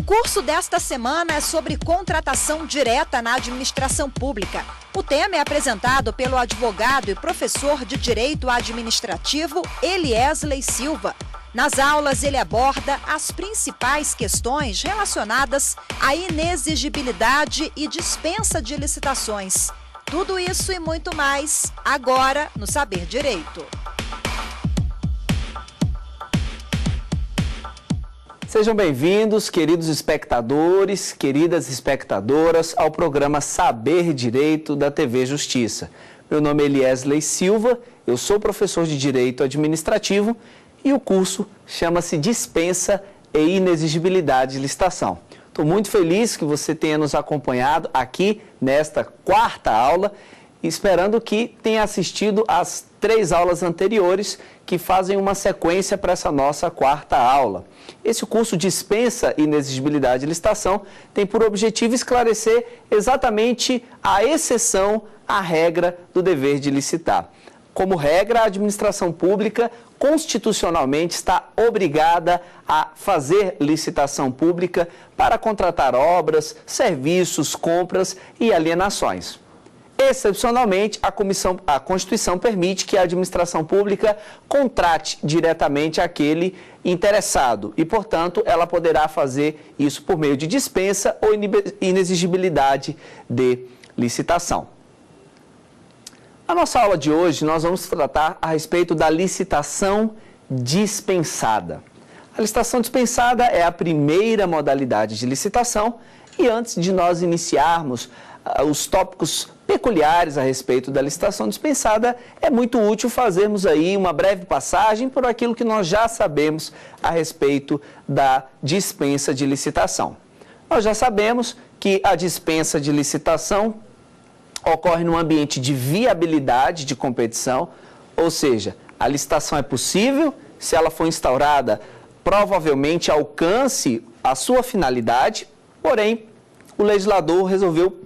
curso desta semana é sobre contratação direta na administração pública. O tema é apresentado pelo advogado e professor de Direito Administrativo Eliesley Silva. Nas aulas, ele aborda as principais questões relacionadas à inexigibilidade e dispensa de licitações. Tudo isso e muito mais, agora no Saber Direito. Sejam bem-vindos, queridos espectadores, queridas espectadoras, ao programa Saber Direito da TV Justiça. Meu nome é Eliesley Silva, eu sou professor de Direito Administrativo e o curso chama-se Dispensa e Inexigibilidade de Licitação. Estou muito feliz que você tenha nos acompanhado aqui nesta quarta aula, esperando que tenha assistido às 3 aulas anteriores que fazem uma sequência para essa nossa quarta aula. Esse curso Dispensa e Inexigibilidade de Licitação tem por objetivo esclarecer exatamente a exceção à regra do dever de licitar. Como regra, a administração pública constitucionalmente está obrigada a fazer licitação pública para contratar obras, serviços, compras e alienações. Excepcionalmente, a Constituição permite que a administração pública contrate diretamente aquele interessado e, portanto, ela poderá fazer isso por meio de dispensa ou inexigibilidade de licitação. Na nossa aula de hoje, nós vamos tratar a respeito da licitação dispensada. A licitação dispensada é a primeira modalidade de licitação e antes de nós iniciarmos os tópicos peculiares a respeito da licitação dispensada, é muito útil fazermos aí uma breve passagem por aquilo que nós já sabemos a respeito da dispensa de licitação. Nós já sabemos que a dispensa de licitação ocorre num ambiente de viabilidade de competição, ou seja, a licitação é possível, se ela for instaurada, provavelmente alcance a sua finalidade, porém, o legislador resolveu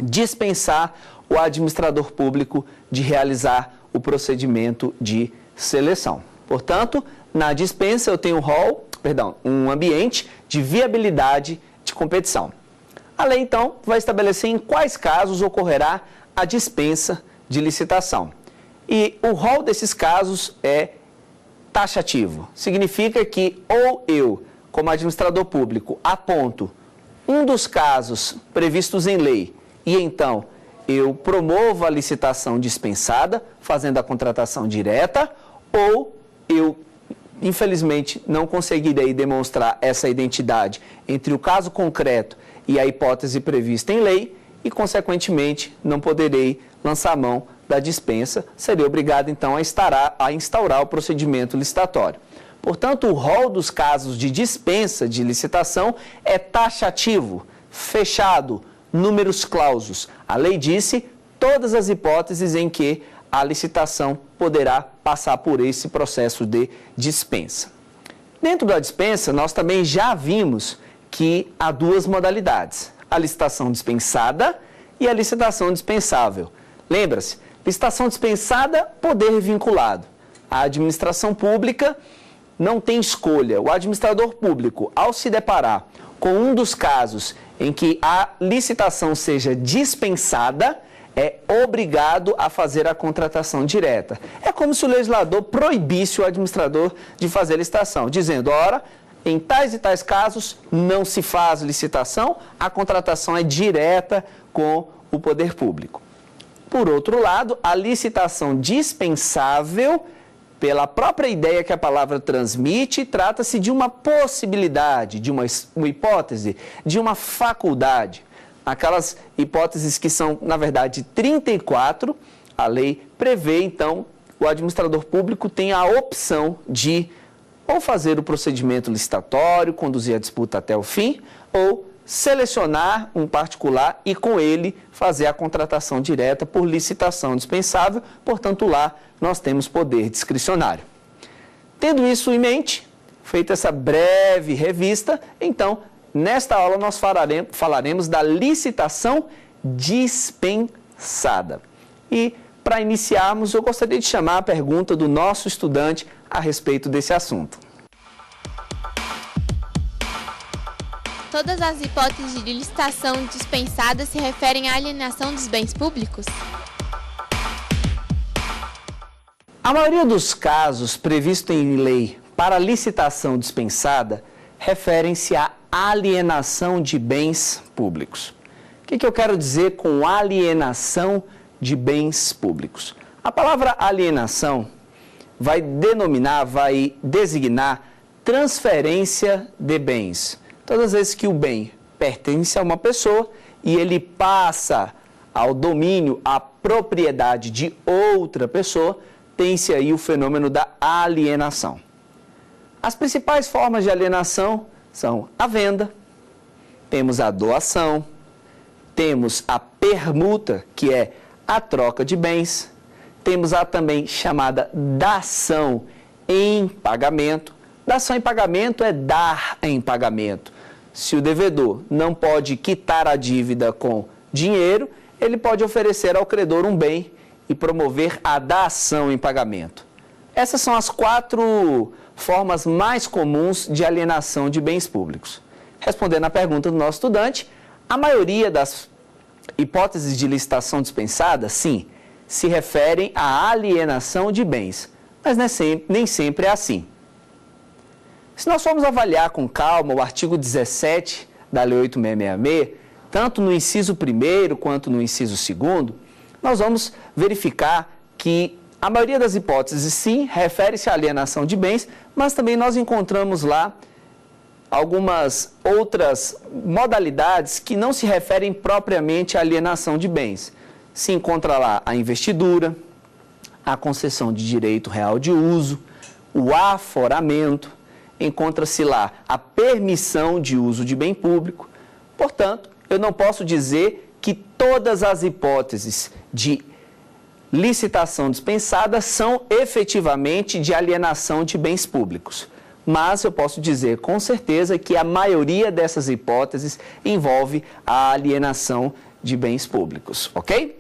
dispensar o administrador público de realizar o procedimento de seleção. Portanto, na dispensa eu tenho um ambiente de viabilidade de competição. A lei, então, vai estabelecer em quais casos ocorrerá a dispensa de licitação. E o rol desses casos é taxativo. Significa que ou eu, como administrador público, aponto um dos casos previstos em lei e então eu promovo a licitação dispensada, fazendo a contratação direta, ou eu, infelizmente, não conseguirei demonstrar essa identidade entre o caso concreto e a hipótese prevista em lei e, consequentemente, não poderei lançar mão da dispensa, serei obrigado, então, a instaurar o procedimento licitatório. Portanto, o rol dos casos de dispensa de licitação é taxativo, fechado, números clausos. A lei disse todas as hipóteses em que a licitação poderá passar por esse processo de dispensa. Dentro da dispensa, nós também já vimos que há 2 modalidades, a licitação dispensada e a licitação dispensável. Lembra-se, licitação dispensada, poder vinculado. A administração pública não tem escolha. O administrador público, ao se deparar com um dos casos em que a licitação seja dispensada, é obrigado a fazer a contratação direta. É como se o legislador proibisse o administrador de fazer licitação, dizendo, ora, em tais e tais casos não se faz licitação, a contratação é direta com o poder público. Por outro lado, a licitação dispensável, pela própria ideia que a palavra transmite, trata-se de uma possibilidade, de uma hipótese, de uma faculdade. Aquelas hipóteses que são, na verdade, 34, a lei prevê, então, o administrador público tem a opção de ou fazer o procedimento licitatório, conduzir a disputa até o fim, ou selecionar um particular e, com ele, fazer a contratação direta por licitação dispensável. Portanto, lá nós temos poder discricionário. Tendo isso em mente, feita essa breve revista, então, nesta aula nós falaremos da licitação dispensada. E, para iniciarmos, eu gostaria de chamar a pergunta do nosso estudante a respeito desse assunto. Todas as hipóteses de licitação dispensada se referem à alienação dos bens públicos? A maioria dos casos previstos em lei para licitação dispensada referem-se à alienação de bens públicos. O que eu quero dizer com alienação de bens públicos? A palavra alienação vai designar transferência de bens. Todas as vezes que o bem pertence a uma pessoa e ele passa ao domínio, à propriedade de outra pessoa, tem-se aí o fenômeno da alienação. As principais formas de alienação são a venda, temos a doação, temos a permuta, que é a troca de bens, temos a também chamada dação em pagamento. Dação em pagamento é dar em pagamento. Se o devedor não pode quitar a dívida com dinheiro, ele pode oferecer ao credor um bem e promover a dação em pagamento. Essas são as 4 formas mais comuns de alienação de bens públicos. Respondendo à pergunta do nosso estudante, a maioria das hipóteses de licitação dispensada, sim, se referem à alienação de bens, mas nem sempre é assim. Se nós formos avaliar com calma o artigo 17 da Lei 8.666, tanto no inciso 1º quanto no inciso 2º, nós vamos verificar que a maioria das hipóteses, sim, refere-se à alienação de bens, mas também nós encontramos lá algumas outras modalidades que não se referem propriamente à alienação de bens. Se encontra lá a investidura, a concessão de direito real de uso, o aforamento, encontra-se lá a permissão de uso de bem público. Portanto, eu não posso dizer que todas as hipóteses de licitação dispensada são efetivamente de alienação de bens públicos. Mas eu posso dizer com certeza que a maioria dessas hipóteses envolve a alienação de bens públicos, ok?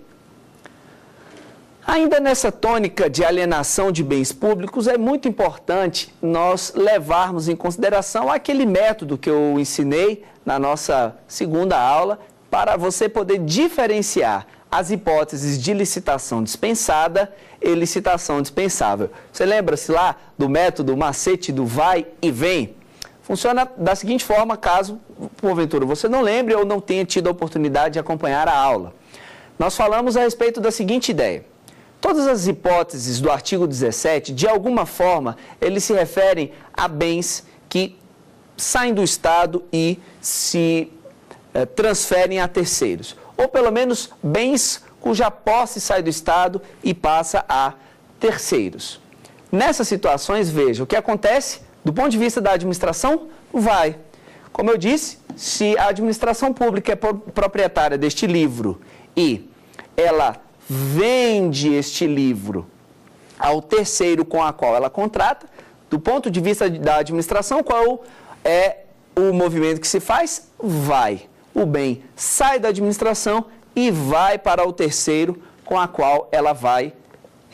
Ainda nessa tônica de alienação de bens públicos, é muito importante nós levarmos em consideração aquele método que eu ensinei na nossa segunda aula para você poder diferenciar as hipóteses de licitação dispensada e licitação dispensável. Você lembra-se lá do método macete do vai e vem? Funciona da seguinte forma, caso, porventura, você não lembre ou não tenha tido a oportunidade de acompanhar a aula. Nós falamos a respeito da seguinte ideia. Todas as hipóteses do artigo 17, de alguma forma, eles se referem a bens que saem do Estado e se transferem a terceiros. Ou pelo menos bens cuja posse sai do Estado e passa a terceiros. Nessas situações, veja, o que acontece do ponto de vista da administração, vai. Como eu disse, se a administração pública é proprietária deste livro e ela vende este livro ao terceiro com a qual ela contrata, do ponto de vista da administração, qual é o movimento que se faz? Vai. O bem sai da administração e vai para o terceiro com a qual ela vai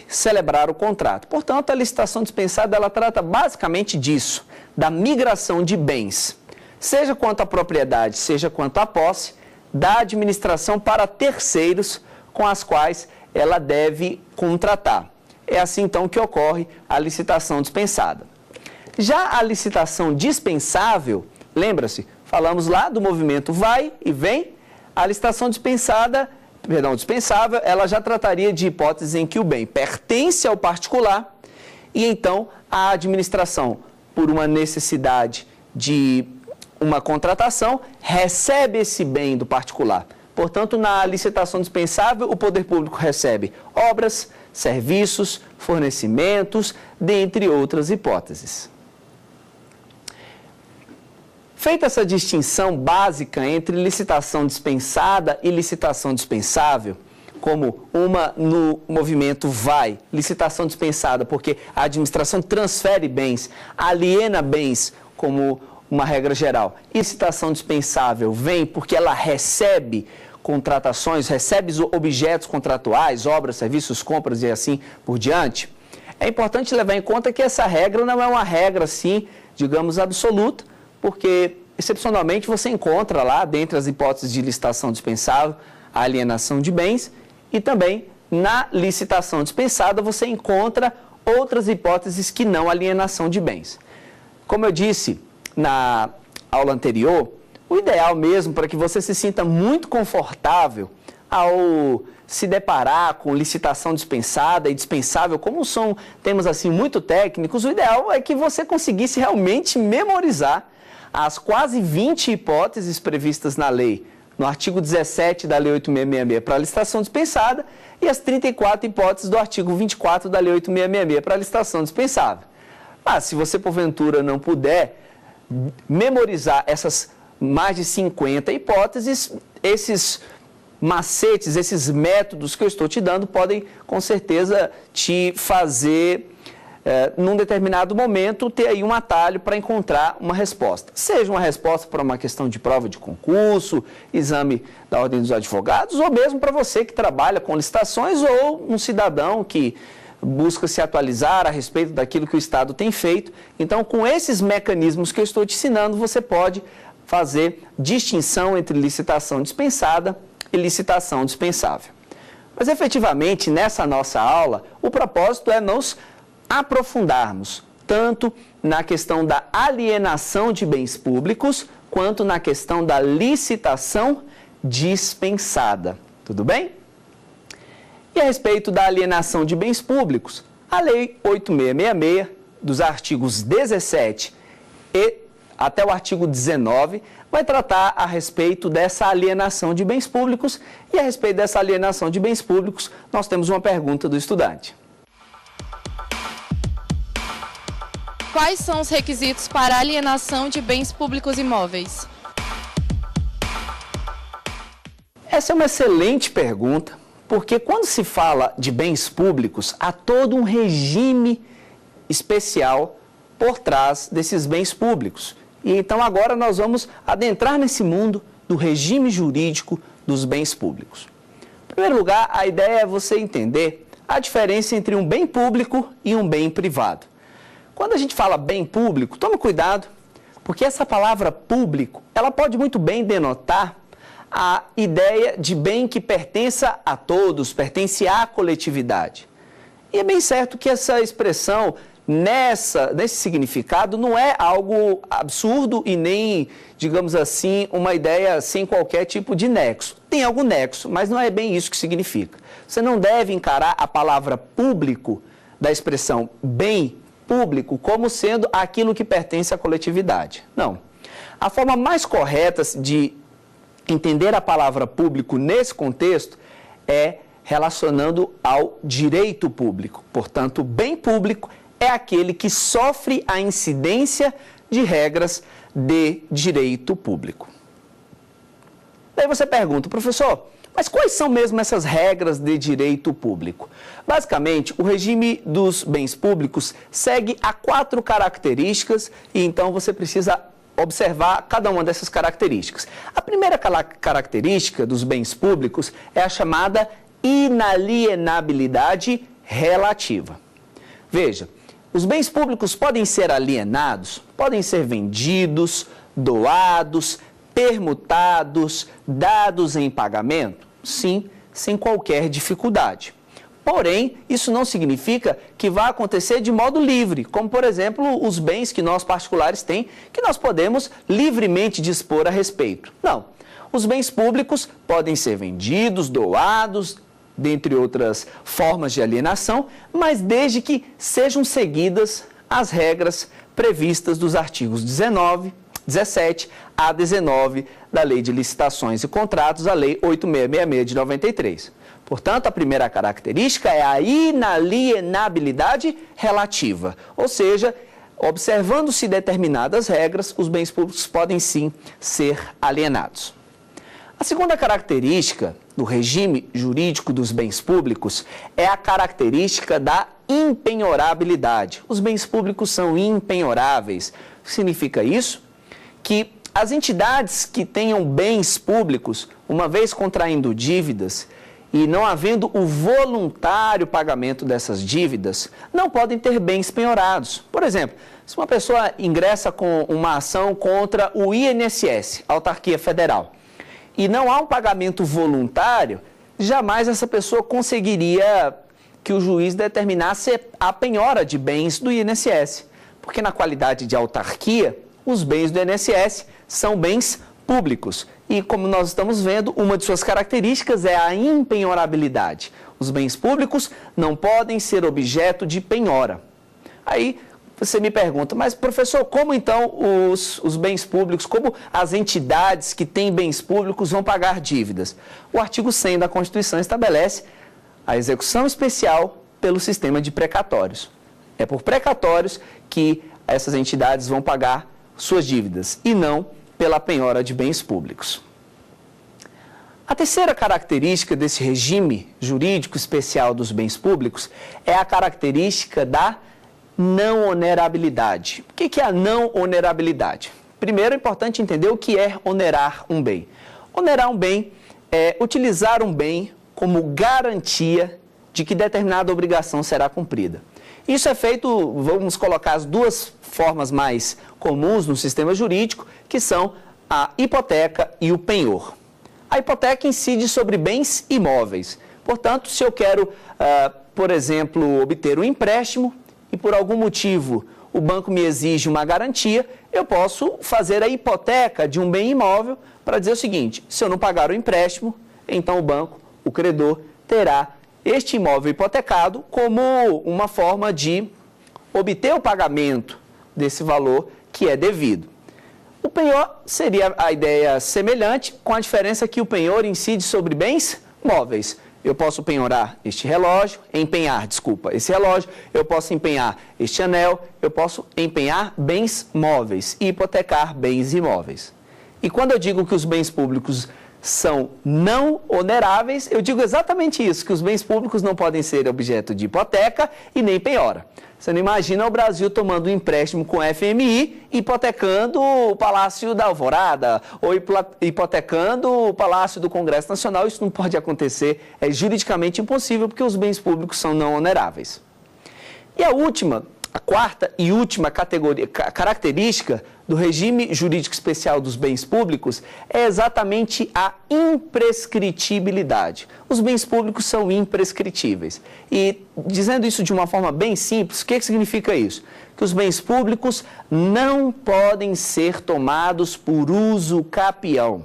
celebrar o contrato. Portanto, a licitação dispensada, ela trata basicamente disso, da migração de bens, seja quanto à propriedade, seja quanto à posse, da administração para terceiros com as quais ela deve contratar. É assim, então, que ocorre a licitação dispensada. Já a licitação dispensável, lembra-se, falamos lá do movimento vai e vem, a licitação dispensável, ela já trataria de hipóteses em que o bem pertence ao particular e, então, a administração, por uma necessidade de uma contratação, recebe esse bem do particular. Portanto, na licitação dispensável, o poder público recebe obras, serviços, fornecimentos, dentre outras hipóteses. Feita essa distinção básica entre licitação dispensada e licitação dispensável, como uma no movimento vai, licitação dispensada porque a administração transfere bens, aliena bens como uma regra geral, e licitação dispensável vem porque ela recebe contratações, recebe objetos contratuais, obras, serviços, compras e assim por diante. É importante levar em conta que essa regra não é uma regra, assim, digamos, absoluta, porque excepcionalmente você encontra lá, dentre as hipóteses de licitação dispensável, a alienação de bens e também na licitação dispensada você encontra outras hipóteses que não alienação de bens. Como eu disse na aula anterior, o ideal mesmo para que você se sinta muito confortável ao se deparar com licitação dispensada e dispensável, como são temas assim muito técnicos, o ideal é que você conseguisse realmente memorizar as quase 20 hipóteses previstas na lei, no artigo 17 da Lei 8666 para a licitação dispensada e as 34 hipóteses do artigo 24 da Lei 8666 para a licitação dispensável. Mas se você porventura não puder memorizar essas mais de 50 hipóteses, esses macetes, esses métodos que eu estou te dando podem com certeza te fazer num determinado momento, ter aí um atalho para encontrar uma resposta. Seja uma resposta para uma questão de prova de concurso, exame da Ordem dos Advogados, ou mesmo para você que trabalha com licitações ou um cidadão que busca se atualizar a respeito daquilo que o Estado tem feito. Então, com esses mecanismos que eu estou te ensinando, você pode fazer distinção entre licitação dispensada e licitação dispensável. Mas, efetivamente, nessa nossa aula, o propósito é nos aprofundarmos tanto na questão da alienação de bens públicos, quanto na questão da licitação dispensada. Tudo bem? E a respeito da alienação de bens públicos, a Lei 8666, dos artigos 17 e até o artigo 19, vai tratar a respeito dessa alienação de bens públicos. E a respeito dessa alienação de bens públicos, nós temos uma pergunta do estudante. Quais são os requisitos para alienação de bens públicos imóveis? Essa é uma excelente pergunta, porque quando se fala de bens públicos, há todo um regime especial por trás desses bens públicos. E então agora nós vamos adentrar nesse mundo do regime jurídico dos bens públicos. Em primeiro lugar, a ideia é você entender a diferença entre um bem público e um bem privado. Quando a gente fala bem público, tome cuidado, porque essa palavra público, ela pode muito bem denotar a ideia de bem que pertença a todos, pertence à coletividade. E é bem certo que essa expressão, nesse significado, não é algo absurdo e nem, digamos assim, uma ideia sem qualquer tipo de nexo. Tem algum nexo, mas não é bem isso que significa. Você não deve encarar a palavra público da expressão bem público como sendo aquilo que pertence à coletividade. Não. A forma mais correta de entender a palavra público nesse contexto é relacionando ao direito público. Portanto, bem público é aquele que sofre a incidência de regras de direito público. Daí você pergunta, professor, mas quais são mesmo essas regras de direito público? Basicamente, o regime dos bens públicos segue a 4 características e então você precisa observar cada uma dessas características. A primeira característica dos bens públicos é a chamada inalienabilidade relativa. Veja, os bens públicos podem ser alienados, podem ser vendidos, doados, permutados, dados em pagamento? Sim, sem qualquer dificuldade. Porém, isso não significa que vai acontecer de modo livre, como, por exemplo, os bens que nós particulares temos, que nós podemos livremente dispor a respeito. Não. Os bens públicos podem ser vendidos, doados, dentre outras formas de alienação, mas desde que sejam seguidas as regras previstas dos artigos 17 a 19 da Lei de Licitações e Contratos, a Lei 8666 de 93. Portanto, a primeira característica é a inalienabilidade relativa, ou seja, observando-se determinadas regras, os bens públicos podem sim ser alienados. A segunda característica do regime jurídico dos bens públicos é a característica da impenhorabilidade. Os bens públicos são impenhoráveis. O que significa isso? Que as entidades que tenham bens públicos, uma vez contraindo dívidas, e não havendo o voluntário pagamento dessas dívidas, não podem ter bens penhorados. Por exemplo, se uma pessoa ingressa com uma ação contra o INSS, Autarquia Federal, e não há um pagamento voluntário, jamais essa pessoa conseguiria que o juiz determinasse a penhora de bens do INSS, porque na qualidade de autarquia, os bens do INSS são bens públicos. E como nós estamos vendo, uma de suas características é a impenhorabilidade. Os bens públicos não podem ser objeto de penhora. Aí você me pergunta, mas professor, como então os bens públicos, como as entidades que têm bens públicos vão pagar dívidas? O artigo 100 da Constituição estabelece a execução especial pelo sistema de precatórios. É por precatórios que essas entidades vão pagar suas dívidas e não pela penhora de bens públicos. A terceira característica desse regime jurídico especial dos bens públicos é a característica da não onerabilidade. O que é a não onerabilidade? Primeiro é importante entender o que é onerar um bem. Onerar um bem é utilizar um bem como garantia de que determinada obrigação será cumprida. Isso é feito, vamos colocar as duas formas mais comuns no sistema jurídico, que são a hipoteca e o penhor. A hipoteca incide sobre bens imóveis. Portanto, se eu quero, por exemplo, obter um empréstimo e por algum motivo o banco me exige uma garantia, eu posso fazer a hipoteca de um bem imóvel para dizer o seguinte: se eu não pagar o empréstimo, então o banco, o credor, terá este imóvel hipotecado como uma forma de obter o pagamento desse valor que é devido. O penhor seria a ideia semelhante, com a diferença que o penhor incide sobre bens móveis. Eu posso penhorar este relógio, esse relógio, eu posso empenhar este anel, eu posso empenhar bens móveis e hipotecar bens imóveis. E quando eu digo que os bens públicos são não oneráveis, eu digo exatamente isso, que os bens públicos não podem ser objeto de hipoteca e nem penhora. Você não imagina o Brasil tomando um empréstimo com FMI, hipotecando o Palácio da Alvorada, ou hipotecando o Palácio do Congresso Nacional. Isso não pode acontecer, é juridicamente impossível, porque os bens públicos são não oneráveis. E a quarta e última característica do regime jurídico especial dos bens públicos é exatamente a imprescritibilidade. Os bens públicos são imprescritíveis. E, dizendo isso de uma forma bem simples, o que significa isso? Que os bens públicos não podem ser tomados por uso capião.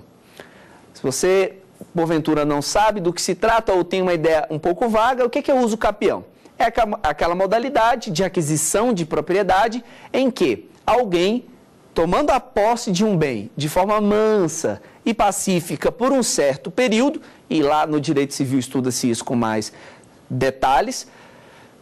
Se você, porventura, não sabe do que se trata ou tem uma ideia um pouco vaga, o que é o uso capião? É aquela modalidade de aquisição de propriedade em que alguém, tomando a posse de um bem de forma mansa e pacífica por um certo período, e lá no direito civil estuda-se isso com mais detalhes,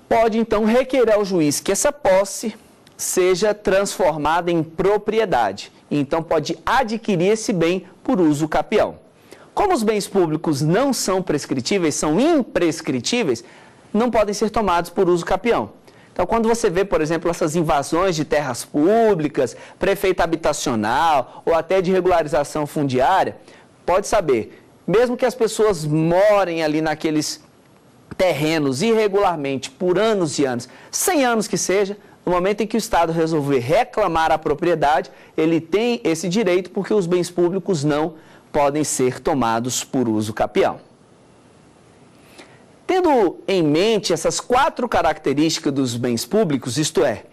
pode então requerer ao juiz que essa posse seja transformada em propriedade. E então pode adquirir esse bem por uso capião. Como os bens públicos não são prescritíveis, são imprescritíveis, não podem ser tomados por uso capião. Então, quando você vê, por exemplo, essas invasões de terras públicas, prefeito habitacional ou até de regularização fundiária, pode saber, mesmo que as pessoas morem ali naqueles terrenos irregularmente por anos e anos, 100 anos que seja, no momento em que o Estado resolver reclamar a propriedade, ele tem esse direito porque os bens públicos não podem ser tomados por uso capião. Tendo em mente essas 4 características dos bens públicos, isto é,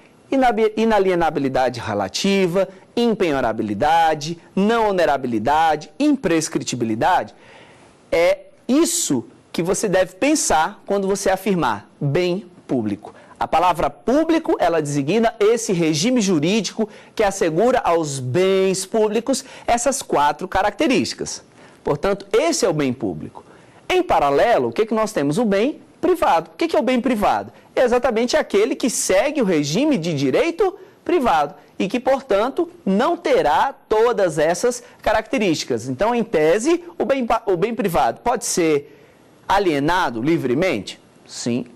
inalienabilidade relativa, impenhorabilidade, não onerabilidade, imprescritibilidade, é isso que você deve pensar quando você afirmar bem público. A palavra público, ela designa esse regime jurídico que assegura aos bens públicos essas 4 características. Portanto, esse é o bem público. Em paralelo, o que nós temos? O bem privado. O que é o bem privado? É exatamente aquele que segue o regime de direito privado e que, portanto, não terá todas essas características. Então, em tese, o bem privado pode ser alienado livremente? Sim.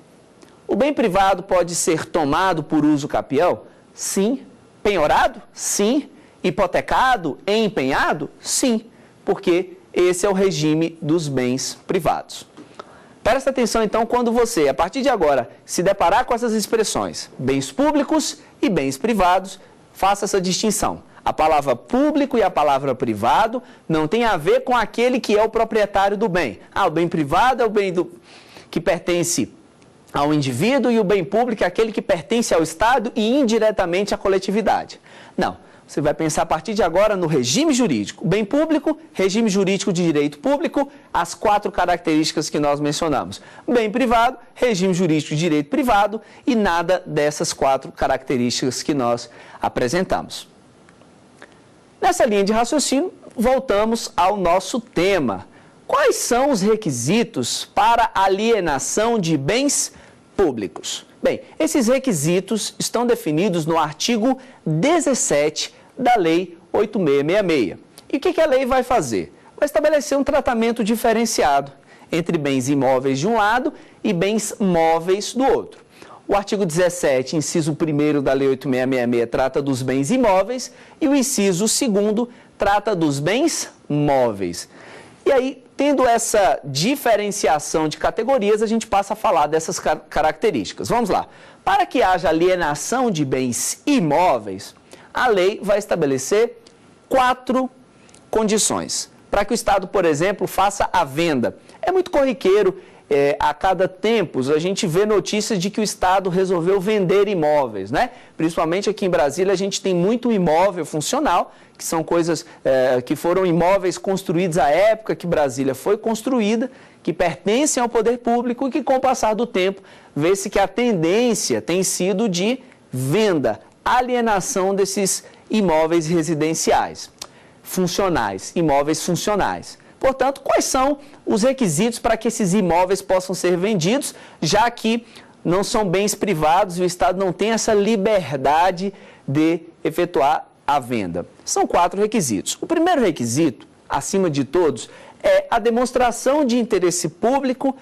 O bem privado pode ser tomado por uso capião? Sim. Penhorado? Sim. Hipotecado? Empenhado? Sim. Porque esse é o regime dos bens privados. Presta atenção, então, quando você, a partir de agora, se deparar com essas expressões, bens públicos e bens privados, faça essa distinção. A palavra público e a palavra privado não tem a ver com aquele que é o proprietário do bem. O bem privado é o bem que pertence ao indivíduo e o bem público é aquele que pertence ao Estado e indiretamente à coletividade. Não. Você vai pensar a partir de agora no regime jurídico. Bem público, regime jurídico de direito público, as 4 características que nós mencionamos. Bem privado, regime jurídico de direito privado e nada dessas 4 características que nós apresentamos. Nessa linha de raciocínio, voltamos ao nosso tema. Quais são os requisitos para alienação de bens públicos? Bem, esses requisitos estão definidos no artigo 17 da Lei 8666. E o que a lei vai fazer? Vai estabelecer um tratamento diferenciado entre bens imóveis de um lado e bens móveis do outro. O artigo 17, inciso 1º da Lei 8666, trata dos bens imóveis e o inciso 2º trata dos bens móveis. E aí, tendo essa diferenciação de categorias, a gente passa a falar dessas características. Vamos lá. Para que haja alienação de bens imóveis, a lei vai estabelecer 4 condições. Para que o Estado, por exemplo, faça a venda. É muito corriqueiro, a cada tempos, a gente vê notícias de que o Estado resolveu vender imóveis, né? Principalmente aqui em Brasília, a gente tem muito imóvel funcional, que são coisas que foram imóveis construídos à época que Brasília foi construída, que pertencem ao poder público e que, com o passar do tempo, vê-se que a tendência tem sido de venda, alienação desses imóveis residenciais, funcionais, imóveis funcionais. Portanto, quais são os requisitos para que esses imóveis possam ser vendidos, já que não são bens privados e o Estado não tem essa liberdade de efetuar a venda? São 4 requisitos. O primeiro requisito, acima de todos, é a demonstração de interesse público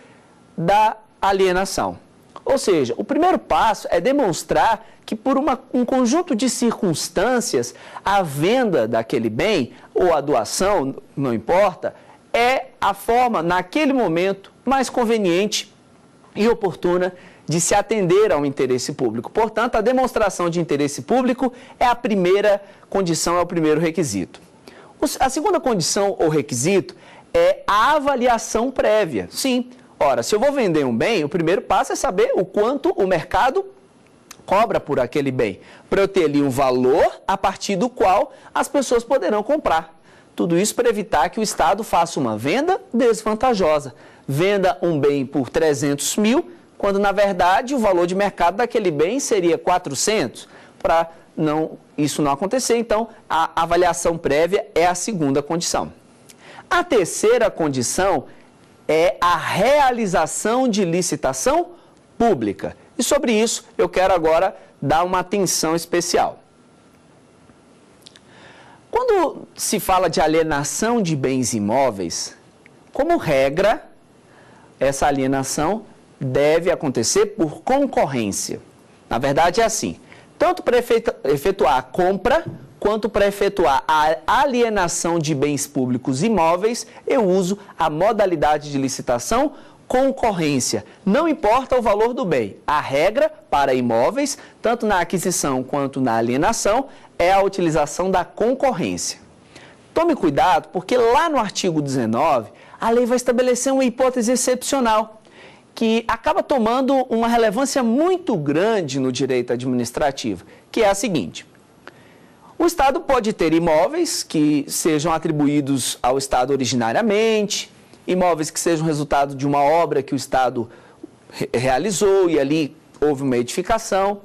da alienação. Ou seja, o primeiro passo é demonstrar que por um conjunto de circunstâncias, a venda daquele bem ou a doação, não importa, é a forma, naquele momento, mais conveniente e oportuna de se atender ao interesse público. Portanto, a demonstração de interesse público é a primeira condição, é o primeiro requisito. A segunda condição ou requisito é a avaliação prévia. Sim, ora, se eu vou vender um bem, o primeiro passo é saber o quanto o mercado cobra por aquele bem, para eu ter ali um valor a partir do qual as pessoas poderão comprar. Tudo isso para evitar que o Estado faça uma venda desvantajosa. Venda um bem por 300 mil, quando na verdade o valor de mercado daquele bem seria 400. Para isso não acontecer, então a avaliação prévia é a segunda condição. A terceira condição é a realização de licitação pública. E sobre isso eu quero agora dar uma atenção especial. Quando se fala de alienação de bens imóveis, como regra, essa alienação deve acontecer por concorrência. Na verdade é assim, tanto para efetuar a compra, quanto para efetuar a alienação de bens públicos imóveis, eu uso a modalidade de licitação concorrência. Não importa o valor do bem. A regra para imóveis, tanto na aquisição quanto na alienação, é a utilização da concorrência. Tome cuidado, porque lá no artigo 19, a lei vai estabelecer uma hipótese excepcional, que acaba tomando uma relevância muito grande no direito administrativo, que é a seguinte: o Estado pode ter imóveis que sejam atribuídos ao Estado originariamente, imóveis que sejam resultado de uma obra que o Estado realizou e ali houve uma edificação,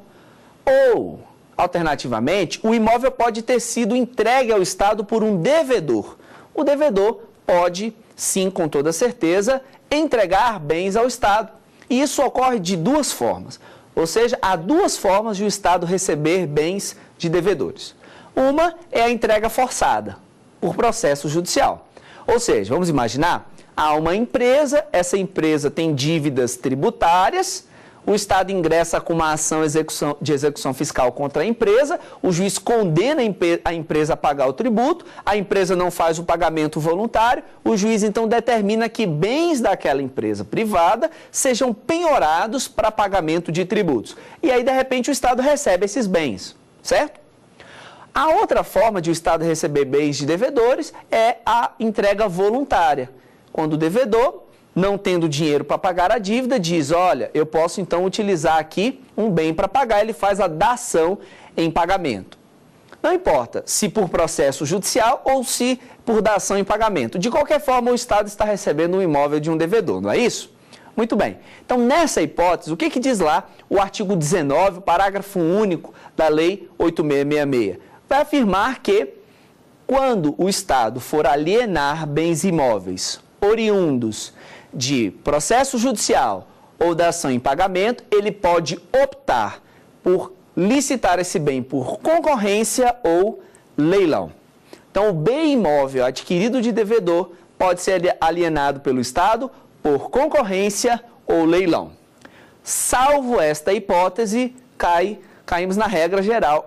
ou, alternativamente, o imóvel pode ter sido entregue ao Estado por um devedor. O devedor pode, sim, com toda certeza, entregar bens ao Estado. E isso ocorre de 2 formas, ou seja, há 2 formas de o Estado receber bens de devedores. Uma é a entrega forçada, por processo judicial. Ou seja, vamos imaginar, há uma empresa, essa empresa tem dívidas tributárias, o Estado ingressa com uma ação de execução fiscal contra a empresa, o juiz condena a empresa a pagar o tributo, a empresa não faz o pagamento voluntário, o juiz então determina que bens daquela empresa privada sejam penhorados para pagamento de tributos. E aí, de repente, o Estado recebe esses bens, certo? A outra forma de o Estado receber bens de devedores é a entrega voluntária, quando o devedor, não tendo dinheiro para pagar a dívida, diz, olha, eu posso então utilizar aqui um bem para pagar, ele faz a dação em pagamento. Não importa se por processo judicial ou se por dação em pagamento. De qualquer forma, o Estado está recebendo um imóvel de um devedor, não é isso? Muito bem. Então, nessa hipótese, o que diz lá o artigo 19, parágrafo único da Lei 8.666? Vai afirmar que, quando o Estado for alienar bens imóveis oriundos de processo judicial ou da ação em pagamento, ele pode optar por licitar esse bem por concorrência ou leilão. Então, o bem imóvel adquirido de devedor pode ser alienado pelo Estado por concorrência ou leilão. Salvo esta hipótese, caímos na regra geral,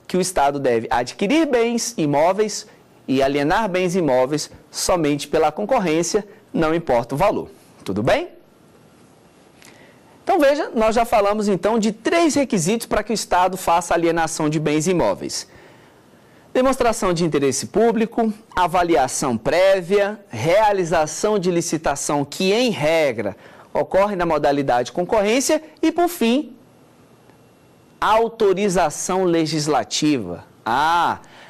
que o Estado deve adquirir bens imóveis e alienar bens imóveis somente pela concorrência, não importa o valor. Tudo bem? Então veja, nós já falamos então de 3 requisitos para que o Estado faça alienação de bens imóveis. Demonstração de interesse público, avaliação prévia, realização de licitação que, em regra, ocorre na modalidade concorrência e, por fim, autorização legislativa.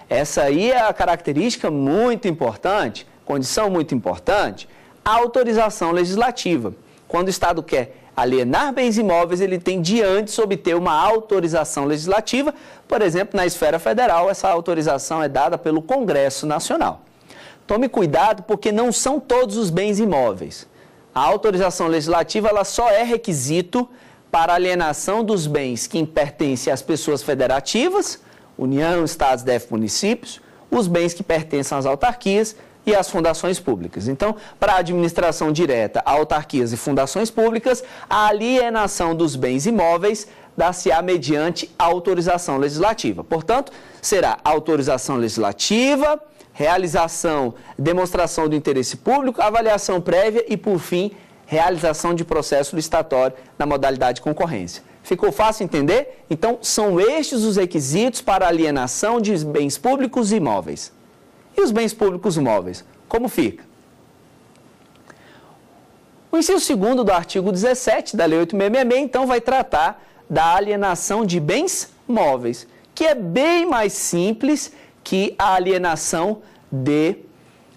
Essa aí é a característica muito importante, condição muito importante, a autorização legislativa. Quando o Estado quer alienar bens imóveis, ele tem de antes obter uma autorização legislativa. Por exemplo, na esfera federal, essa autorização é dada pelo Congresso Nacional. Tome cuidado, porque não são todos os bens imóveis. A autorização legislativa ela só é requisito para alienação dos bens que pertencem às pessoas federativas, União, Estados, DF, municípios, os bens que pertencem às autarquias e às fundações públicas. Então, para a administração direta, autarquias e fundações públicas, a alienação dos bens imóveis dar-se-á mediante autorização legislativa. Portanto, será autorização legislativa, realização, demonstração do interesse público, avaliação prévia e, por fim, realização de processo licitatório na modalidade concorrência. Ficou fácil entender? Então, são estes os requisitos para alienação de bens públicos e imóveis. E os bens públicos imóveis? Como fica? O inciso 2º do artigo 17 da Lei 8.666, então, vai tratar da alienação de bens móveis, que é bem mais simples que a alienação de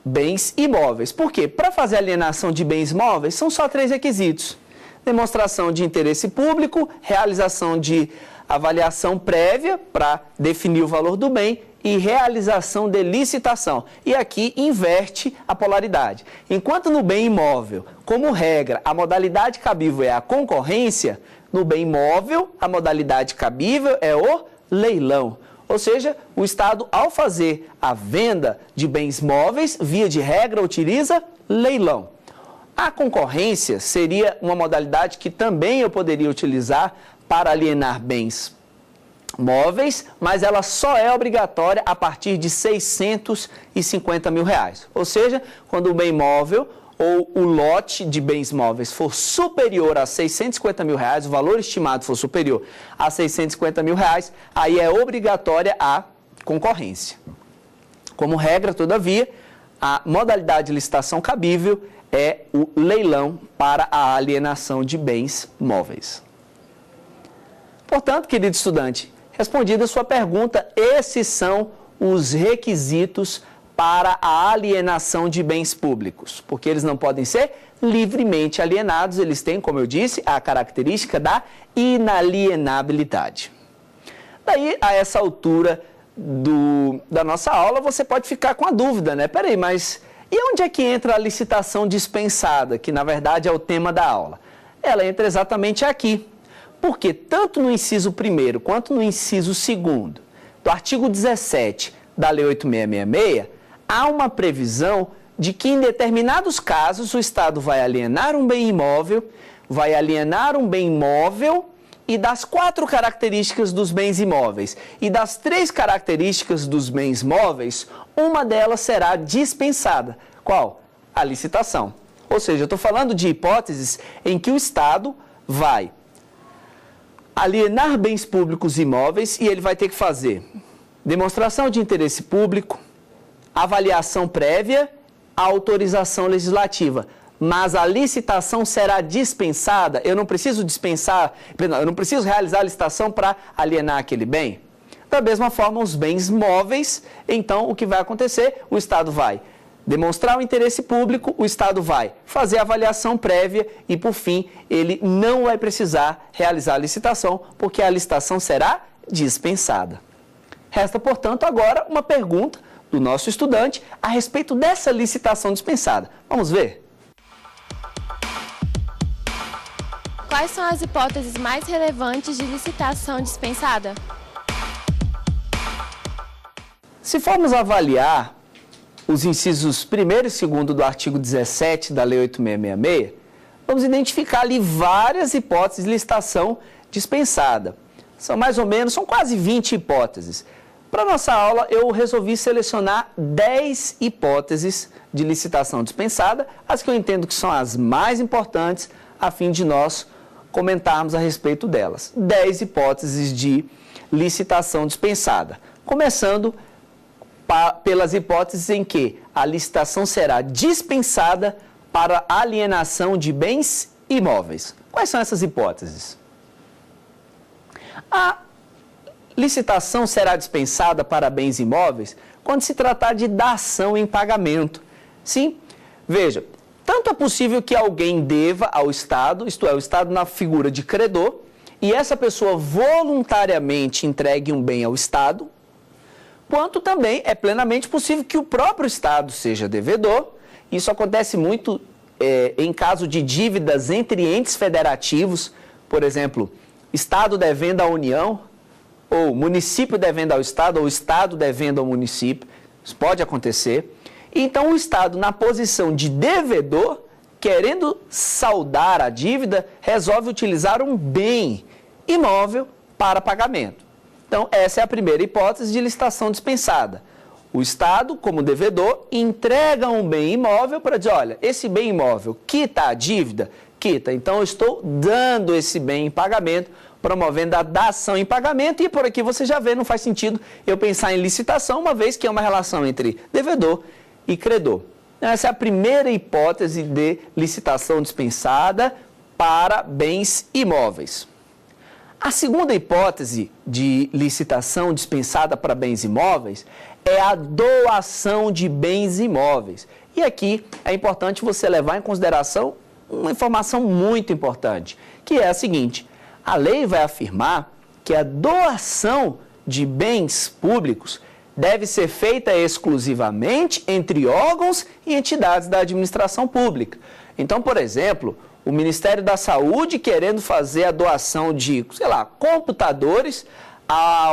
bens imóveis. Por quê? Para fazer alienação de bens móveis, são só 3 requisitos. Demonstração de interesse público, realização de avaliação prévia para definir o valor do bem e realização de licitação. E aqui inverte a polaridade. Enquanto no bem imóvel, como regra, a modalidade cabível é a concorrência, no bem imóvel, a modalidade cabível é o leilão. Ou seja, o Estado, ao fazer a venda de bens móveis, via de regra, utiliza leilão. A concorrência seria uma modalidade que também eu poderia utilizar para alienar bens móveis, mas ela só é obrigatória a partir de R$650 mil. Ou seja, quando o bem móvel ou o lote de bens móveis for superior a R$650 mil, o valor estimado for superior a R$650 mil, aí é obrigatória a concorrência. Como regra, todavia, a modalidade de licitação cabível é o leilão para a alienação de bens móveis. Portanto, querido estudante, respondida a sua pergunta, esses são os requisitos para a alienação de bens públicos, porque eles não podem ser livremente alienados, eles têm, como eu disse, a característica da inalienabilidade. Daí, a essa altura da nossa aula, você pode ficar com a dúvida, né? Peraí, mas e onde é que entra a licitação dispensada, que na verdade é o tema da aula? Ela entra exatamente aqui, porque tanto no inciso 1º quanto no inciso 2º do artigo 17 da Lei 8.666, há uma previsão de que em determinados casos o Estado vai alienar um bem imóvel, vai alienar um bem imóvel e das 4 características dos bens imóveis e das 3 características dos bens móveis, uma delas será dispensada. Qual? A licitação. Ou seja, eu estou falando de hipóteses em que o Estado vai alienar bens públicos imóveis e ele vai ter que fazer demonstração de interesse público, avaliação prévia, autorização legislativa. Mas a licitação será dispensada. Eu não preciso realizar a licitação para alienar aquele bem. Da mesma forma, os bens móveis, então o que vai acontecer? O Estado vai demonstrar o interesse público, o Estado vai fazer a avaliação prévia e, por fim, ele não vai precisar realizar a licitação, porque a licitação será dispensada. Resta, portanto, agora uma pergunta do nosso estudante a respeito dessa licitação dispensada. Vamos ver? Quais são as hipóteses mais relevantes de licitação dispensada? Se formos avaliar os incisos 1º e 2º do artigo 17 da Lei 8666, vamos identificar ali várias hipóteses de licitação dispensada. São quase 20 hipóteses. Para nossa aula, eu resolvi selecionar 10 hipóteses de licitação dispensada, as que eu entendo que são as mais importantes, a fim de nós comentarmos a respeito delas. 10 hipóteses de licitação dispensada. Começando pelas hipóteses em que a licitação será dispensada para alienação de bens imóveis. Quais são essas hipóteses? A licitação será dispensada para bens imóveis quando se tratar de dação em pagamento. Sim, veja, tanto é possível que alguém deva ao Estado, isto é, o Estado na figura de credor, e essa pessoa voluntariamente entregue um bem ao Estado, quanto também é plenamente possível que o próprio Estado seja devedor. Isso acontece muito em caso de dívidas entre entes federativos, por exemplo, Estado devendo à União, ou município devendo ao Estado, ou Estado devendo ao município. Isso pode acontecer. Então, o Estado, na posição de devedor, querendo saldar a dívida, resolve utilizar um bem imóvel para pagamento. Então, essa é a primeira hipótese de licitação dispensada. O Estado, como devedor, entrega um bem imóvel para dizer, olha, esse bem imóvel quita a dívida? Quita. Então, eu estou dando esse bem em pagamento, promovendo a dação em pagamento, e por aqui você já vê, não faz sentido eu pensar em licitação, uma vez que é uma relação entre devedor e credor. Essa é a primeira hipótese de licitação dispensada para bens imóveis. A segunda hipótese de licitação dispensada para bens imóveis é a doação de bens imóveis. E aqui é importante você levar em consideração uma informação muito importante, que é a seguinte: a lei vai afirmar que a doação de bens públicos deve ser feita exclusivamente entre órgãos e entidades da administração pública. Então, por exemplo, o Ministério da Saúde querendo fazer a doação de, computadores à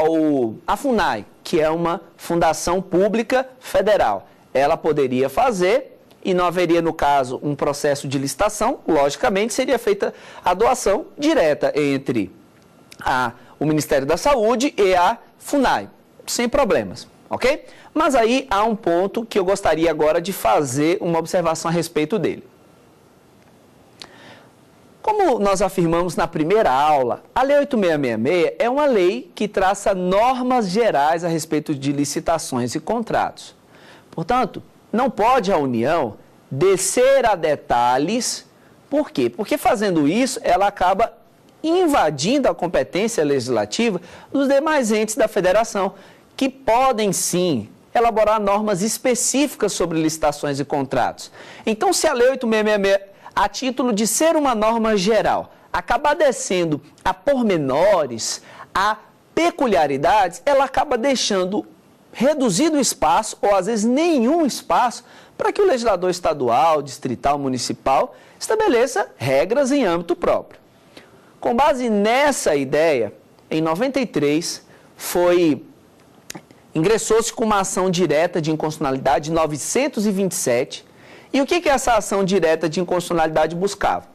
FUNAI, que é uma fundação pública federal. Ela poderia fazer e não haveria, no caso, um processo de licitação. Logicamente, seria feita a doação direta entre o Ministério da Saúde e a FUNAI, sem problemas, ok? Mas aí há um ponto que eu gostaria agora de fazer uma observação a respeito dele. Como nós afirmamos na primeira aula, a Lei 8666 é uma lei que traça normas gerais a respeito de licitações e contratos. Portanto, não pode a União descer a detalhes. Por quê? Porque fazendo isso, ela acaba invadindo a competência legislativa dos demais entes da federação, que podem sim elaborar normas específicas sobre licitações e contratos. Então, se a Lei 8666, a título de ser uma norma geral, acabar descendo a pormenores, a peculiaridades, ela acaba deixando reduzido o espaço, ou às vezes nenhum espaço, para que o legislador estadual, distrital, municipal estabeleça regras em âmbito próprio. Com base nessa ideia, em 93, ingressou-se com uma ação direta de inconstitucionalidade 927. E o que essa ação direta de inconstitucionalidade buscava?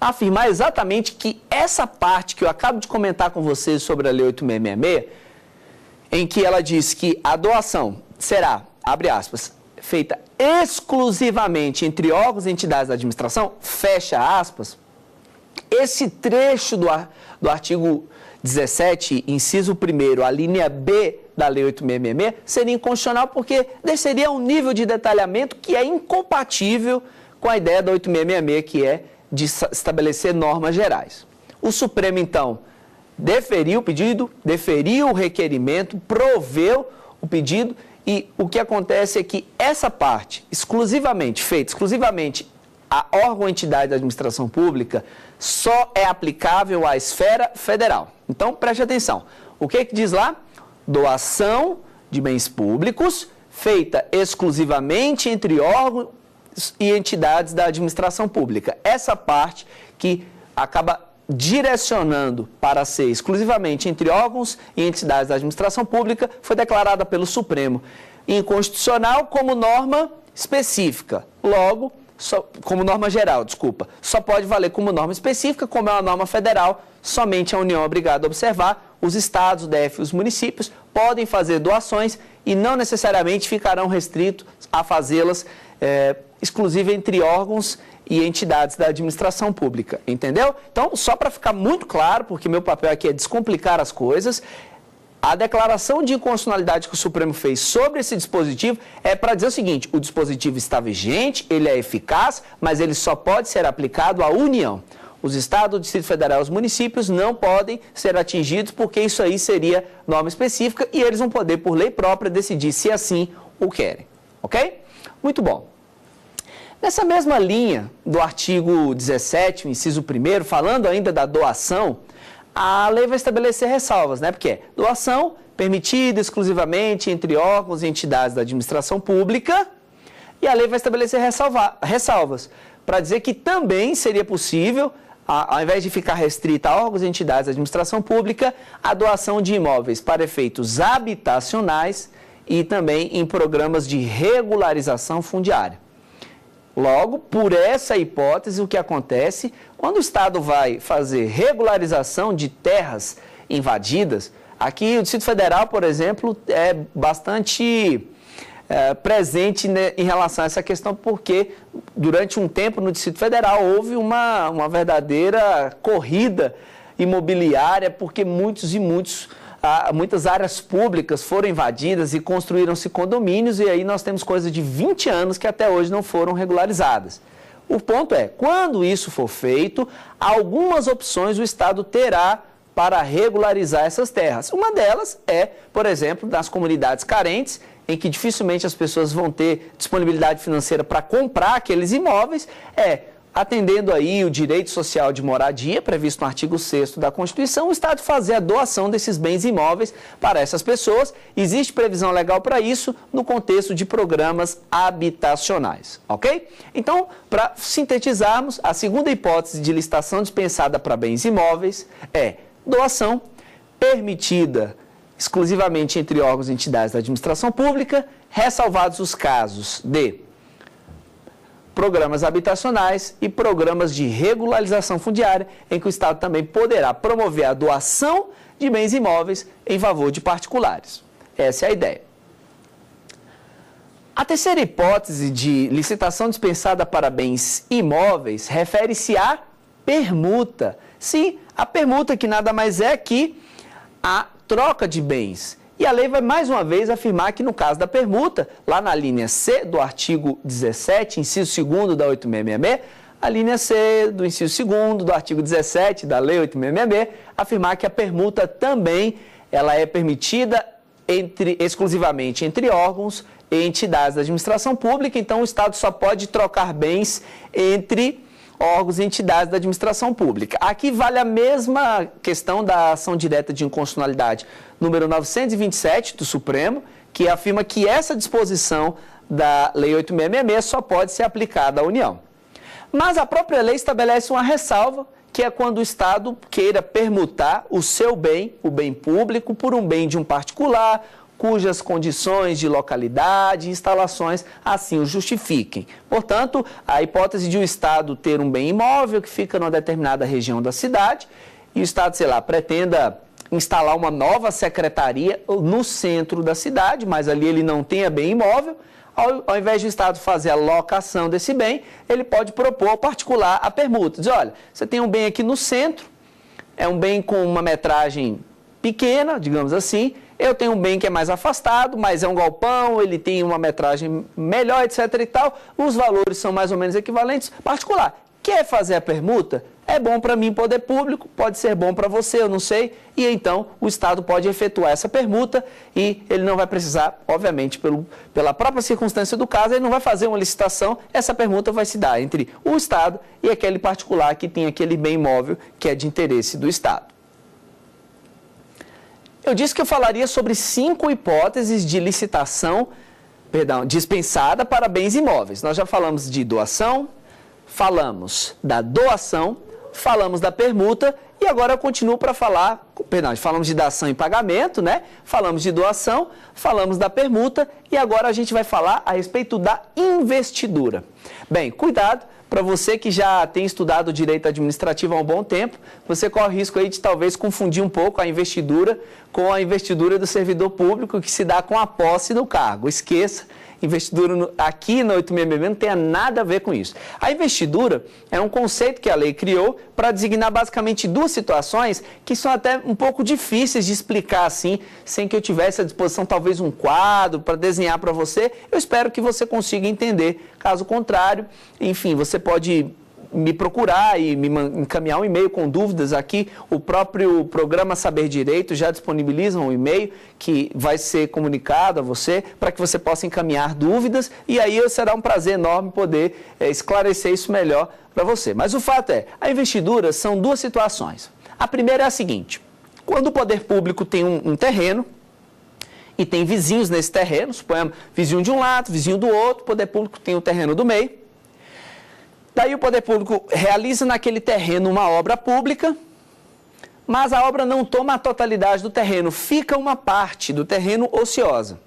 afirmar exatamente que essa parte que eu acabo de comentar com vocês sobre a Lei 8666, em que ela diz que a doação será, abre aspas, feita exclusivamente entre órgãos e entidades da administração, fecha aspas, esse trecho do artigo 17, inciso 1º, a linha B da Lei 8666, seria inconstitucional porque desceria um nível de detalhamento que é incompatível com a ideia da 8666, que é de estabelecer normas gerais. O Supremo, então, deferiu o pedido, deferiu o requerimento, proveu o pedido e o que acontece é que essa parte, feita exclusivamente a órgão ou entidade da administração pública, só é aplicável à esfera federal. Então, preste atenção. O que diz lá? Doação de bens públicos feita exclusivamente entre órgãos e entidades da administração pública. Essa parte que acaba direcionando para ser exclusivamente entre órgãos e entidades da administração pública foi declarada pelo Supremo inconstitucional como norma específica. Logo, como norma geral, só pode valer como norma específica, como é uma norma federal, somente a União é obrigada a observar, os estados, o DF e os municípios podem fazer doações e não necessariamente ficarão restritos a fazê-las exclusiva entre órgãos e entidades da administração pública, entendeu? Então, só para ficar muito claro, porque meu papel aqui é descomplicar as coisas, a declaração de inconstitucionalidade que o Supremo fez sobre esse dispositivo é para dizer o seguinte: o dispositivo está vigente, ele é eficaz, mas ele só pode ser aplicado à União. Os estados, o Distrito Federal e os municípios não podem ser atingidos porque isso aí seria norma específica e eles vão poder, por lei própria, decidir se assim o querem. Ok? Muito bom. Nessa mesma linha do artigo 17, inciso 1º, falando ainda da doação, a lei vai estabelecer ressalvas, né? Porque é doação permitida exclusivamente entre órgãos e entidades da administração pública, e a lei vai estabelecer ressalvas para dizer que também seria possível, ao invés de ficar restrita a órgãos e entidades da administração pública, a doação de imóveis para efeitos habitacionais e também em programas de regularização fundiária. Logo, por essa hipótese, o que acontece, quando o Estado vai fazer regularização de terras invadidas, aqui o Distrito Federal, por exemplo, é bastante presente, né, em relação a essa questão, porque durante um tempo no Distrito Federal houve uma verdadeira corrida imobiliária, porque muitas áreas públicas foram invadidas e construíram-se condomínios, e aí nós temos coisa de 20 anos que até hoje não foram regularizadas. O ponto é, quando isso for feito, algumas opções o Estado terá para regularizar essas terras. Uma delas é, por exemplo, nas comunidades carentes, em que dificilmente as pessoas vão ter disponibilidade financeira para comprar aqueles imóveis, atendendo aí o direito social de moradia, previsto no artigo 6º da Constituição, o Estado fazer a doação desses bens imóveis para essas pessoas. Existe previsão legal para isso no contexto de programas habitacionais, ok? Então, para sintetizarmos, a segunda hipótese de licitação dispensada para bens imóveis é doação permitida exclusivamente entre órgãos e entidades da administração pública, ressalvados os casos de programas habitacionais e programas de regularização fundiária, em que o Estado também poderá promover a doação de bens imóveis em favor de particulares. Essa é a ideia. A terceira hipótese de licitação dispensada para bens imóveis refere-se à permuta. Sim, a permuta, que nada mais é que a troca de bens. E a lei vai mais uma vez afirmar que no caso da permuta, lá na linha C do artigo 17, inciso 2º da 8666, a linha C do inciso 2º do artigo 17 da lei 8666, afirmar que a permuta também ela é permitida exclusivamente entre órgãos e entidades da administração pública. Então o Estado só pode trocar bens entre órgãos e entidades da administração pública. Aqui vale a mesma questão da ação direta de inconstitucionalidade número 927 do Supremo, que afirma que essa disposição da Lei 8666 só pode ser aplicada à União. Mas a própria lei estabelece uma ressalva, que é quando o Estado queira permutar o seu bem, o bem público, por um bem de um particular, cujas condições de localidade e instalações assim o justifiquem. Portanto, a hipótese de o Estado ter um bem imóvel que fica numa determinada região da cidade e o Estado, sei lá, pretenda instalar uma nova secretaria no centro da cidade, mas ali ele não tenha bem imóvel, ao invés do Estado fazer a locação desse bem, ele pode propor ao particular a permuta. Diz, olha, você tem um bem aqui no centro, é um bem com uma metragem pequena, digamos assim, eu tenho um bem que é mais afastado, mas é um galpão, ele tem uma metragem melhor, etc. e tal, os valores são mais ou menos equivalentes, particular. Quer fazer a permuta? É bom para mim, poder público, pode ser bom para você, eu não sei, e então o Estado pode efetuar essa permuta e ele não vai precisar, obviamente, pela própria circunstância do caso, ele não vai fazer uma licitação, essa permuta vai se dar entre o Estado e aquele particular que tem aquele bem imóvel que é de interesse do Estado. Eu disse que eu falaria sobre 5 hipóteses de licitação, dispensada para bens imóveis. Nós já falamos de doação, falamos da doação, falamos da permuta e agora eu continuo para falar, falamos de dação e pagamento, né? Falamos de doação, falamos da permuta e agora a gente vai falar a respeito da investidura. Bem, cuidado, para você que já tem estudado direito administrativo há um bom tempo, você corre o risco aí de talvez confundir um pouco a investidura com a investidura do servidor público que se dá com a posse do cargo. Esqueça. Investidura aqui na 8666 não tem nada a ver com isso. A investidura é um conceito que a lei criou para designar basicamente 2 situações que são até um pouco difíceis de explicar assim, sem que eu tivesse à disposição talvez um quadro para desenhar para você. Eu espero que você consiga entender. Caso contrário, enfim, você pode me procurar e me encaminhar um e-mail com dúvidas aqui. O próprio programa Saber Direito já disponibiliza um e-mail que vai ser comunicado a você para que você possa encaminhar dúvidas e aí será um prazer enorme poder esclarecer isso melhor para você. Mas o fato é, a investidura são 2 situações. A primeira é a seguinte, quando o poder público tem um terreno e tem vizinhos nesse terreno, suponhamos vizinho de um lado, vizinho do outro, o poder público tem o terreno do meio. Daí o poder público realiza naquele terreno uma obra pública, mas a obra não toma a totalidade do terreno, fica uma parte do terreno ociosa.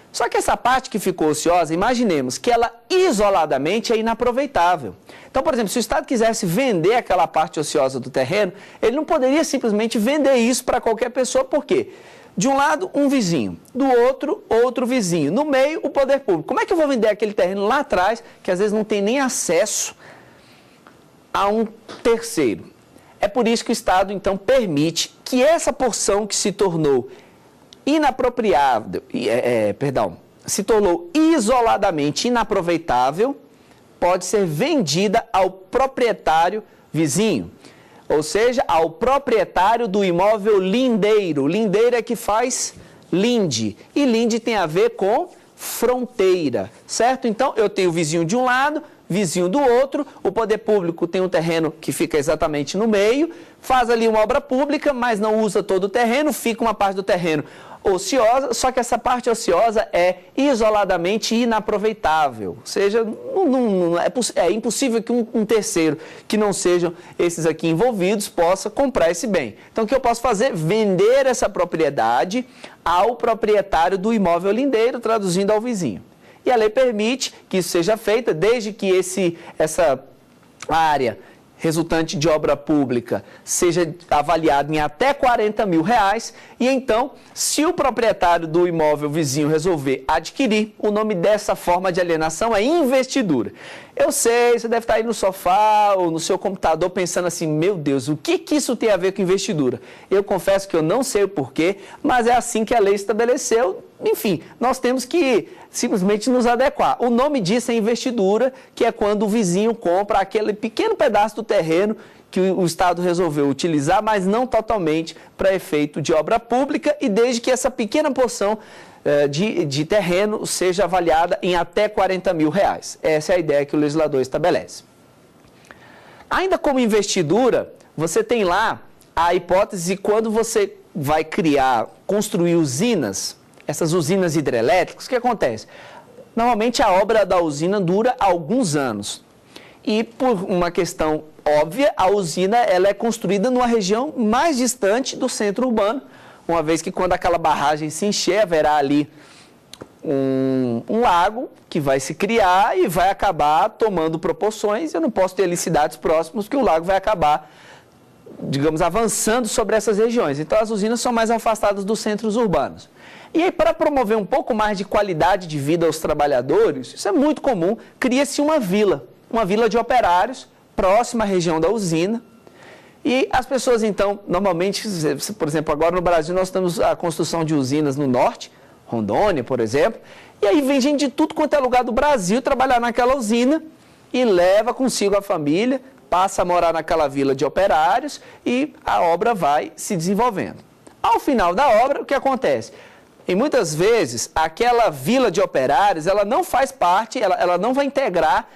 Só que essa parte que ficou ociosa, imaginemos que ela isoladamente é inaproveitável. Então, por exemplo, se o Estado quisesse vender aquela parte ociosa do terreno, ele não poderia simplesmente vender isso para qualquer pessoa, por quê? De um lado, um vizinho, do outro, outro vizinho. No meio, o poder público. Como é que eu vou vender aquele terreno lá atrás, que às vezes não tem nem acesso a um terceiro? É por isso que o Estado, então, permite que essa porção que se tornou inapropriável, se tornou isoladamente inaproveitável, pode ser vendida ao proprietário vizinho. Ou seja, ao proprietário do imóvel lindeiro. Lindeiro é que faz linde. E linde tem a ver com fronteira, certo? Então, eu tenho vizinho de um lado, vizinho do outro, o poder público tem um terreno que fica exatamente no meio, faz ali uma obra pública, mas não usa todo o terreno, fica uma parte do terreno ociosa, só que essa parte ociosa é isoladamente inaproveitável, ou seja, é impossível que um terceiro, que não sejam esses aqui envolvidos, possa comprar esse bem. Então, o que eu posso fazer? Vender essa propriedade ao proprietário do imóvel lindeiro, traduzindo ao vizinho. E a lei permite que isso seja feito, desde que essa área resultante de obra pública seja avaliado em até R$40 mil, e então, se o proprietário do imóvel vizinho resolver adquirir, o nome dessa forma de alienação é investidura. Eu sei, você deve estar aí no sofá ou no seu computador pensando assim, meu Deus, o que isso tem a ver com investidura? Eu confesso que eu não sei o porquê, mas é assim que a lei estabeleceu. Enfim, nós temos que simplesmente nos adequar. O nome disso é investidura, que é quando o vizinho compra aquele pequeno pedaço do terreno que o Estado resolveu utilizar, mas não totalmente para efeito de obra pública, e desde que essa pequena porção de terreno seja avaliada em até R$40 mil. Essa é a ideia que o legislador estabelece. Ainda como investidura, você tem lá a hipótese de quando você vai construir usinas, essas usinas hidrelétricas, o que acontece? Normalmente a obra da usina dura alguns anos. E por uma questão óbvia, a usina ela é construída numa região mais distante do centro urbano, uma vez que quando aquela barragem se encher, haverá ali um lago que vai se criar e vai acabar tomando proporções. Eu não posso ter ali cidades próximas, porque o lago vai acabar, digamos, avançando sobre essas regiões. Então, as usinas são mais afastadas dos centros urbanos. E aí, para promover um pouco mais de qualidade de vida aos trabalhadores, isso é muito comum, cria-se uma vila de operários próxima à região da usina. E as pessoas, então, normalmente, por exemplo, agora no Brasil nós temos a construção de usinas no norte, Rondônia, por exemplo, e aí vem gente de tudo quanto é lugar do Brasil trabalhar naquela usina e leva consigo a família, passa a morar naquela vila de operários e a obra vai se desenvolvendo. Ao final da obra, o que acontece? E muitas vezes, aquela vila de operários, ela não faz parte, ela não vai integrar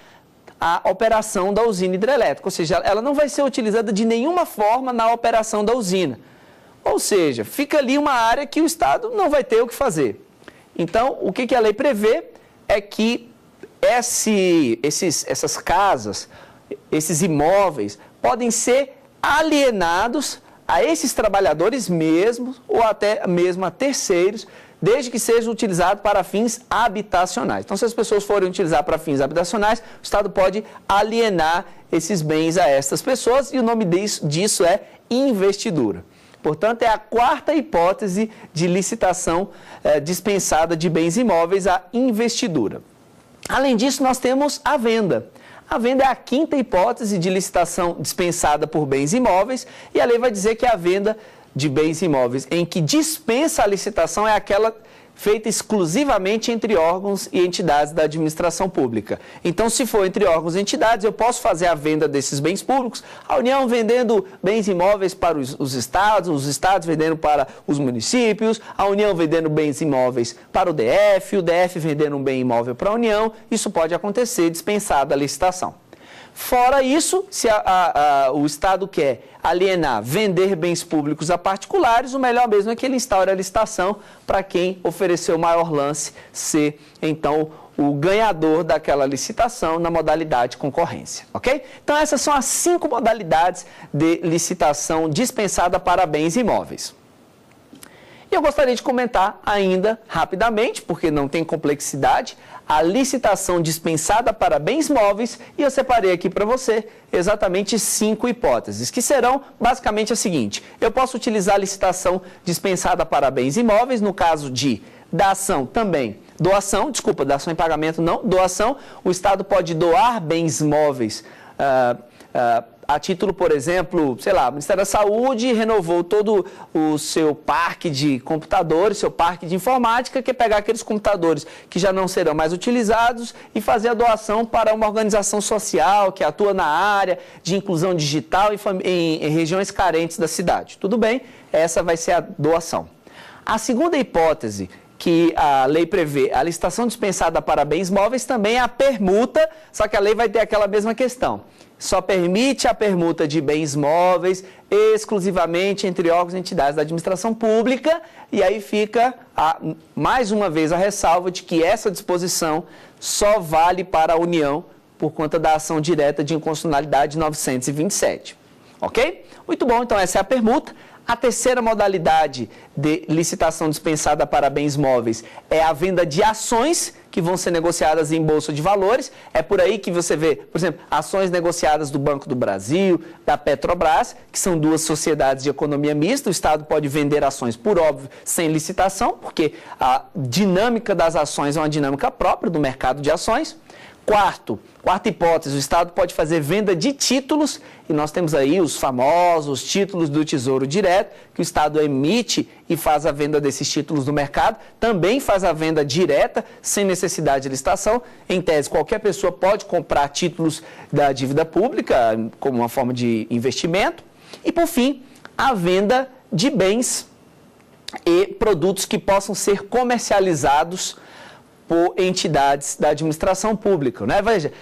a operação da usina hidrelétrica, ou seja, ela não vai ser utilizada de nenhuma forma na operação da usina. Ou seja, fica ali uma área que o Estado não vai ter o que fazer. Então, o que a lei prevê é que essas casas, esses imóveis, podem ser alienados a esses trabalhadores mesmos ou até mesmo a terceiros, desde que sejam utilizados para fins habitacionais. Então, se as pessoas forem utilizar para fins habitacionais, o Estado pode alienar esses bens a essas pessoas e o nome disso é investidura. Portanto, é a quarta hipótese de licitação dispensada de bens imóveis, a investidura. Além disso, nós temos a venda. A venda é a quinta hipótese de licitação dispensada por bens imóveis e a lei vai dizer que a venda de bens imóveis em que dispensa a licitação é aquela feita exclusivamente entre órgãos e entidades da administração pública. Então, se for entre órgãos e entidades, eu posso fazer a venda desses bens públicos, a União vendendo bens imóveis para os estados vendendo para os municípios, a União vendendo bens imóveis para o DF vendendo um bem imóvel para a União, isso pode acontecer dispensada a licitação. Fora isso, se o Estado quer alienar, vender bens públicos a particulares, o melhor mesmo é que ele instaure a licitação para quem ofereceu o maior lance ser, então, o ganhador daquela licitação na modalidade concorrência, ok? Então, essas são as 5 modalidades de licitação dispensada para bens imóveis. E eu gostaria de comentar ainda, rapidamente, porque não tem complexidade, a licitação dispensada para bens móveis, e eu separei aqui para você exatamente 5 hipóteses, que serão basicamente a seguinte: eu posso utilizar a licitação dispensada para bens imóveis, no caso de dação também, doação em pagamento não, doação, o Estado pode doar bens móveis a título, por exemplo, sei lá, o Ministério da Saúde renovou todo o seu parque de computadores, seu parque de informática, quer pegar aqueles computadores que já não serão mais utilizados e fazer a doação para uma organização social que atua na área de inclusão digital em regiões carentes da cidade. Tudo bem, essa vai ser a doação. A segunda hipótese que a lei prevê, a licitação dispensada para bens móveis, também é a permuta, só que a lei vai ter aquela mesma questão. Só permite a permuta de bens móveis exclusivamente entre órgãos e entidades da administração pública, e aí fica, mais uma vez, a ressalva de que essa disposição só vale para a União por conta da ação direta de inconstitucionalidade 927. Ok? Muito bom, então essa é a permuta. A terceira modalidade de licitação dispensada para bens móveis é a venda de ações que vão ser negociadas em bolsa de valores. É por aí que você vê, por exemplo, ações negociadas do Banco do Brasil, da Petrobras, que são 2 sociedades de economia mista. O Estado pode vender ações, por óbvio, sem licitação, porque a dinâmica das ações é uma dinâmica própria do mercado de ações. Quarta hipótese, o Estado pode fazer venda de títulos, e nós temos aí os famosos títulos do Tesouro Direto, que o Estado emite e faz a venda desses títulos no mercado, também faz a venda direta, sem necessidade de licitação. Em tese, qualquer pessoa pode comprar títulos da dívida pública, como uma forma de investimento. E, por fim, a venda de bens e produtos que possam ser comercializados por entidades da administração pública, né? Veja,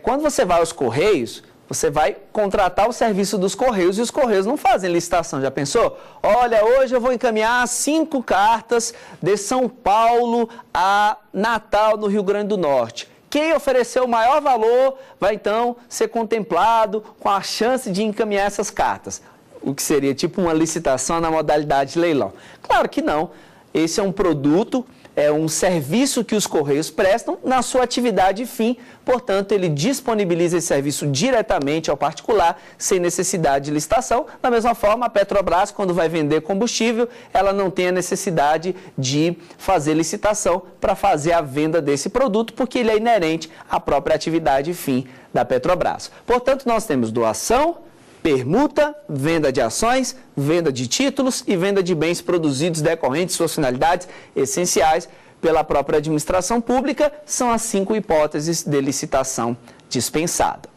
quando você vai aos Correios, você vai contratar o serviço dos Correios e os Correios não fazem licitação, já pensou? Olha, hoje eu vou encaminhar 5 cartas de São Paulo a Natal, no Rio Grande do Norte. Quem ofereceu o maior valor vai, então, ser contemplado com a chance de encaminhar essas cartas. o que seria tipo uma licitação na modalidade de leilão. Claro que não. Esse é um produto, é um serviço que os Correios prestam na sua atividade fim, portanto, ele disponibiliza esse serviço diretamente ao particular, sem necessidade de licitação. Da mesma forma, a Petrobras, quando vai vender combustível, ela não tem a necessidade de fazer licitação para fazer a venda desse produto, porque ele é inerente à própria atividade fim da Petrobras. Portanto, nós temos doação, permuta, venda de ações, venda de títulos e venda de bens produzidos decorrentes de suas finalidades essenciais pela própria administração pública. São as 5 hipóteses de licitação dispensada.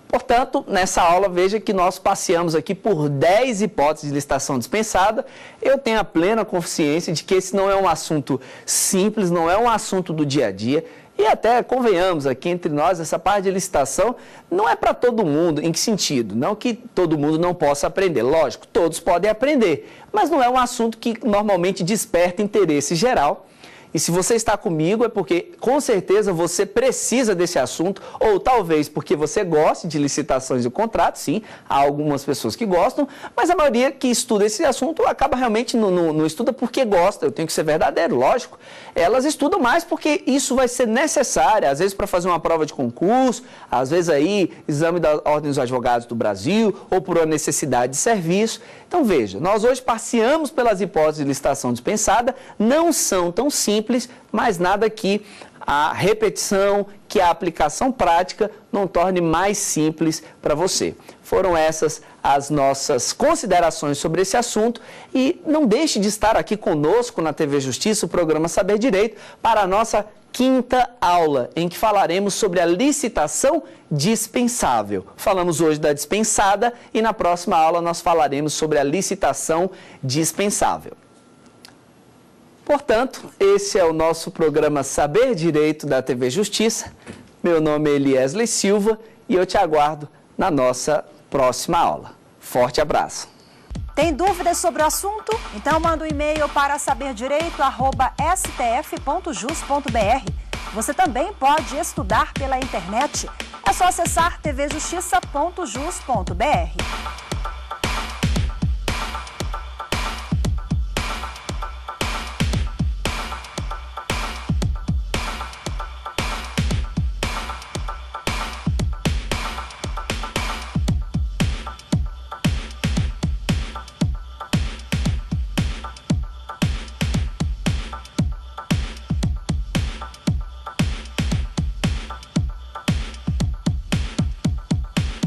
Portanto, nessa aula, veja que nós passeamos aqui por 10 hipóteses de licitação dispensada. Eu tenho a plena consciência de que esse não é um assunto simples, não é um assunto do dia a dia. E até, convenhamos aqui entre nós, essa parte de licitação não é para todo mundo. Em que sentido? Não que todo mundo não possa aprender. Lógico, todos podem aprender, mas não é um assunto que normalmente desperta interesse geral. E se você está comigo é porque, com certeza, você precisa desse assunto, ou talvez porque você goste de licitações e contratos, sim, há algumas pessoas que gostam, mas a maioria que estuda esse assunto acaba realmente não estuda porque gosta. Eu tenho que ser verdadeiro, lógico. Elas estudam mais porque isso vai ser necessário, às vezes para fazer uma prova de concurso, às vezes aí exame da Ordem dos Advogados do Brasil, ou por uma necessidade de serviço. Então veja, nós hoje passeamos pelas hipóteses de licitação dispensada, não são tão simples, mas nada que a repetição, que a aplicação prática não torne mais simples para você. Foram essas as nossas considerações sobre esse assunto e não deixe de estar aqui conosco na TV Justiça, o programa Saber Direito, para a nossa 5ª aula, em que falaremos sobre a licitação dispensável. Falamos hoje da dispensada e na próxima aula nós falaremos sobre a licitação dispensável. Portanto, esse é o nosso programa Saber Direito da TV Justiça. Meu nome é Eliesley Silva e eu te aguardo na nossa próxima aula. Forte abraço! Tem dúvidas sobre o assunto? Então manda um e-mail para saberdireito@stf.jus.br. Você também pode estudar pela internet. É só acessar tvjustiça.jus.br.